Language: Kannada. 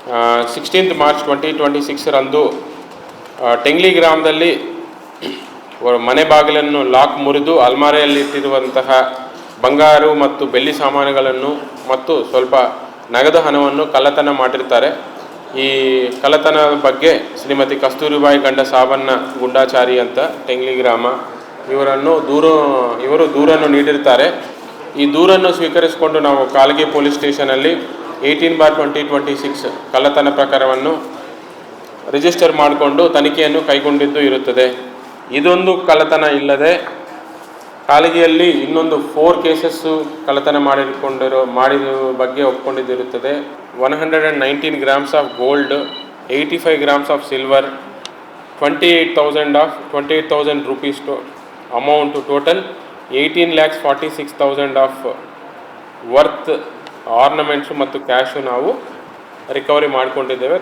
16th March 2026 ರಂದು ಟೆಂಗ್ಲಿ ಗ್ರಾಮದಲ್ಲಿ ಮನೆ ಬಾಗಿಲನ್ನು ಲಾಕ್ ಮುರಿದು ಅಲ್ಮಾರಿಯಲ್ಲಿಟ್ಟಿರುವಂತಹ ಬಂಗಾರು ಮತ್ತು ಬೆಳ್ಳಿ ಸಾಮಾನುಗಳನ್ನು ಮತ್ತು ಸ್ವಲ್ಪ ನಗದು ಹಣವನ್ನು ಕಳ್ಳತನ ಮಾಡಿರ್ತಾರೆ. ಈ ಕಳ್ಳತನದ ಬಗ್ಗೆ ಶ್ರೀಮತಿ ಕಸ್ತೂರಿಬಾಯಿ ಗಂಡ ಸಾಬಣ್ಣ ಗುಂಡಾಚಾರಿ ಅಂತ ಟೆಂಗ್ಲಿ ಗ್ರಾಮ ಇವರು ದೂರನ್ನು ನೀಡಿರ್ತಾರೆ. ಈ ದೂರನ್ನು ಸ್ವೀಕರಿಸಿಕೊಂಡು ನಾವು ಕಾಲಗಿ ಪೊಲೀಸ್ ಸ್ಟೇಷನಲ್ಲಿ 18/2026 ಕಳ್ಳತನ ಪ್ರಕರಣವನ್ನು ರಿಜಿಸ್ಟರ್ ಮಾಡಿಕೊಂಡು ತನಿಖೆಯನ್ನು ಕೈಗೊಂಡಿದ್ದು ಇರುತ್ತದೆ. ಇದೊಂದು ಕಳ್ಳತನ ಇಲ್ಲದೆ ಕಾಲಗಿಯಲ್ಲಿ ಇನ್ನೊಂದು 4 ಕೇಸಸ್ಸು ಕಳ್ಳತನ ಮಾಡಿದ ಬಗ್ಗೆ ಒಪ್ಕೊಂಡಿದ್ದಿರುತ್ತದೆ. 119 grams of gold, 85 grams of silver, 28,000 rupees amount total, 18,46,000 of worth ಆರ್ನಮೆಂಟ್ಸು ಮತ್ತು ಕ್ಯಾಶು ನಾವು ರಿಕವರಿ ಮಾಡಿಕೊಂಡಿದ್ದೇವೆ.